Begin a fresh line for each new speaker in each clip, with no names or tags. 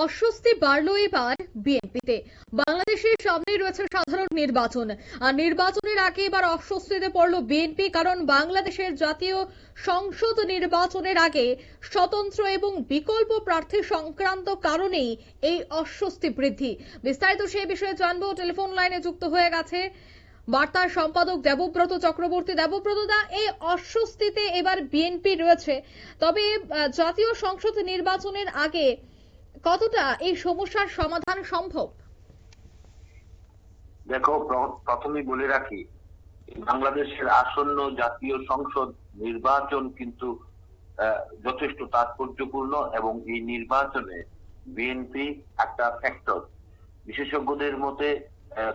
অস্বস্তি বাড়লো এবার বিএনপিতে। বাংলাদেশের সামনে রয়েছে সাধারণ নির্বাচন, আর নির্বাচনের আগে এবার অস্বস্তিতে পড়লো বিএনপি, কারণ বাংলাদেশের জাতীয় সংসদ নির্বাচনের আগে স্বতন্ত্র এবং বিকল্প প্রার্থী সংক্রান্ত কারণেই এই অস্বস্তি বৃদ্ধি। বিস্তারিত সেই বিষয়ে জানবো, টেলিফোন লাইনে যুক্ত হয়ে গেছে বার্তার সম্পাদক দেবব্রত চক্রবর্তী। দেবব্রত দা, এই অস্বস্তিতে এবার বিএনপি রয়েছে, তবে জাতীয় সংসদ নির্বাচনের আগে কতটা এই সমস্যার সমাধান সম্ভব?
দেখো, প্রথমেই বলে রাখি, বাংলাদেশের আসন্ন জাতীয় সংসদ নির্বাচন কিন্তু যথেষ্ট তাৎপর্যপূর্ণ এবং এই নির্বাচনে বিএনপি একটা ফ্যাক্টর। বিশেষজ্ঞদের মতে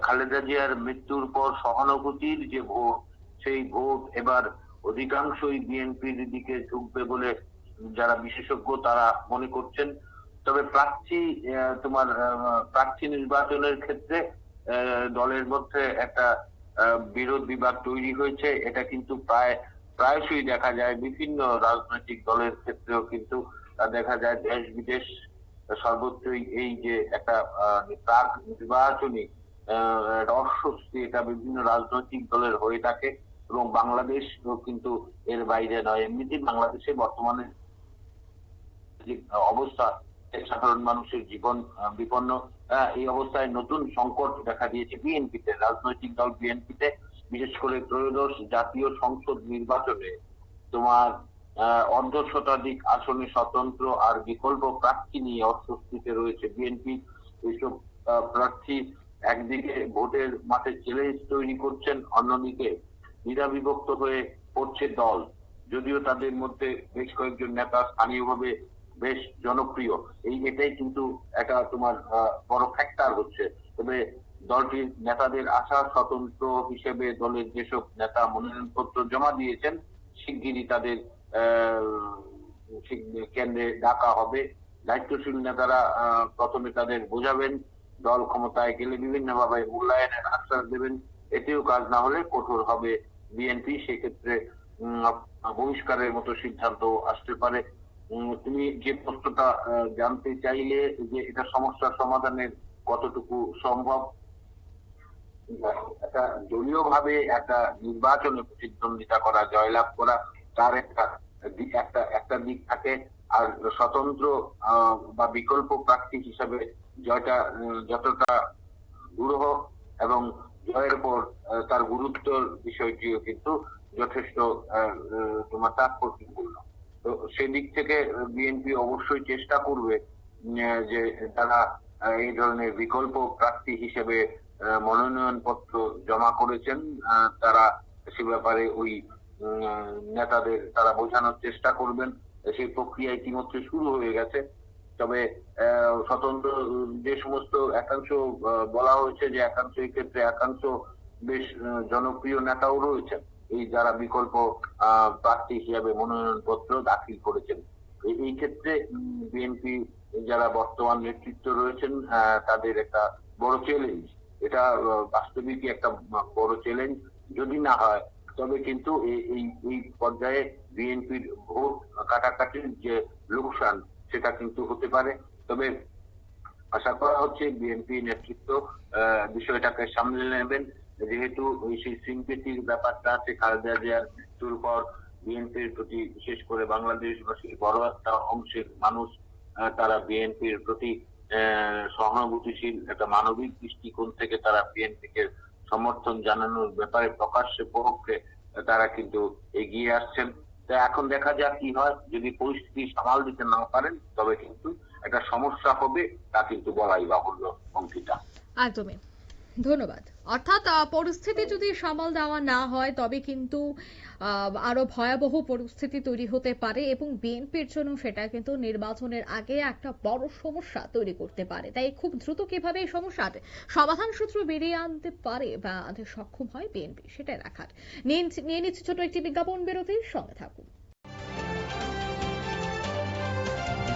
খালেদা জিয়ার মৃত্যুর পর সহানুভূতির যে ভোট, সেই ভোট এবার অধিকাংশই বিএনপির দিকে ঝুঁকবে বলে যারা বিশেষজ্ঞ তারা মনে করছেন। তবে প্রার্থী নির্বাচনের ক্ষেত্রে দলের মধ্যে একটা বিরোধ বিবাদ তৈরি হয়েছে। এটা কিন্তু প্রায়শই দেখা যায় বিভিন্ন রাজনৈতিক দলের ক্ষেত্রেও, কিন্তু দেখা যায় দেশ বিদেশ সর্বত্রই এই যে একটা প্রাক নির্বাচনী অস্বস্তি, এটা বিভিন্ন রাজনৈতিক দলের হয়ে থাকে এবং বাংলাদেশ কিন্তু এর বাইরে নয়। এমনিতেই বাংলাদেশে বর্তমানে যে অবস্থা, সাধারণ মানুষের জীবন বিপন্ন, এই অবস্থায় নতুন সংকট দেখা দিয়েছে বিএনপিতে, রাজনৈতিক দল বিএনপিতে। বিশেষ করে ত্রয়োদশ জাতীয় সংসদ নির্বাচনে তোমার অর্ধশতাধিক আসনে স্বতন্ত্র আর বিকল্প প্রার্থী নিয়ে অস্বস্তিতে রয়েছে বিএনপি। এইসব প্রার্থী একদিকে ভোটের মাঠে চ্যালেঞ্জ তৈরি করছেন, অন্যদিকে দ্বিধাবিভক্ত হয়ে পড়ছে দল। যদিও তাদের মধ্যে বেশ কয়েকজন নেতা স্থানীয়ভাবে বেশ জনপ্রিয়, এটাই কিন্তু একটা তোমার বড় ফ্যাক্টর হচ্ছে। তবে দলটির নেতাদের আশা, স্বতন্ত্র হিসেবে দলের যেসব নেতা মনোনয়নপত্র জমা দিয়েছেন শিগগিরই তাদের কেন্দ্রে ডাকা হবে। দায়িত্বশীল নেতারা প্রথমে তাদের বোঝাবেন, দল ক্ষমতায় গেলে বিভিন্নভাবে মূল্যায়নের আশ্বাস দেবেন। এতেও কাজ না হলে কঠোর হবে বিএনপি, সেক্ষেত্রে বহিষ্কারের মতো সিদ্ধান্ত আসতে পারে। তুমি যে প্রশ্নটা জানতে চাইলে যে এটা সমস্যার সমাধানের কতটুকু সম্ভব, একটা দলীয় ভাবে একটা নির্বাচনে প্রতিদ্বন্দ্বিতা করা, জয়লাভ করা, তার একটা দিক থাকে। আর স্বতন্ত্র বা বিকল্প প্রার্থী হিসাবে জয়টা যতটা দুরূহ এবং জয়ের পর তার গুরুত্বর বিষয়টিও কিন্তু যথেষ্ট তোমার তাৎপর্যপূর্ণ। তো সেদিক থেকে বিএনপি অবশ্যই চেষ্টা করবে যে তারা এই ধরনের বিকল্প প্রার্থী হিসেবে মনোনয়ন পত্র জমা করেছেন, তারা সে ব্যাপারে ওই নেতাদের তারা বোঝানোর চেষ্টা করবেন। সেই প্রক্রিয়া ইতিমধ্যে শুরু হয়ে গেছে। তবে স্বতন্ত্র যে সমস্ত একাংশ বলা হয়েছে যে একাংশ, এই ক্ষেত্রে একাংশ বেশ জনপ্রিয় নেতাও রয়েছেন এই যারা বিকল্প প্রার্থী হিসাবে মনোনয়ন পত্র দাখিল করেছেন। এই ক্ষেত্রে বিএনপি যারা বর্তমান নেতৃত্ব রয়েছেন তাদের একটা বড় চ্যালেঞ্জ, এটা বাস্তবিকই একটা বড় চ্যালেঞ্জ। যদি না হয় তবে কিন্তু এই পর্যায়ে বিএনপির ভোট কাটাকাটির যে লোকসান সেটা কিন্তু হতে পারে। তবে আশা করা হচ্ছে বিএনপি নেতৃত্ব বিষয়টাকে সামলে নেবেন, যেহেতু ওই সেই সিম্পেথির ব্যাপারটা আছে। খালেদা জিয়ার মৃত্যুর পর বিএনপির প্রতি, বিশেষ করে বাংলাদেশবাসীর বড় একটা অংশের মানুষ তারা বিএনপির প্রতি সহানুভূতিশীল, একটা মানবিক দৃষ্টিকোণ থেকে তারা বিএনপিকে সমর্থন জানানোর ব্যাপারে প্রকাশ্যে পরোক্ষে তারা কিন্তু এগিয়ে আসছেন। তা এখন দেখা যাক কি হয়। যদি পরিস্থিতি সামাল দিতে না পারেন তবে কিন্তু একটা সমস্যা হবে, তা কিন্তু বলাই বাহুল্য। অঙ্কিতা,
একদমই ধন্যবাদ। অর্থাৎ পরিস্থিতি যদি সামাল দেওয়া না হয় তবে কিন্তু আরো ভয়াবহ পরিস্থিতি তৈরি হতে পারে, এবং বিএনপির জন্য সেটা কিন্তু নির্বাচনের আগে একটা বড় সমস্যা তৈরি করতে পারে। তাই খুব দ্রুত কিভাবে এই সমস্যার সমাধান সূত্র বেরিয়ে আনতে পারে বা আনতে সক্ষম হয় বিএনপি, সেটাই দেখার। নিয়ে নিচ্ছে ছোট একটি বিজ্ঞাপন বিরতির সঙ্গে থাকুন।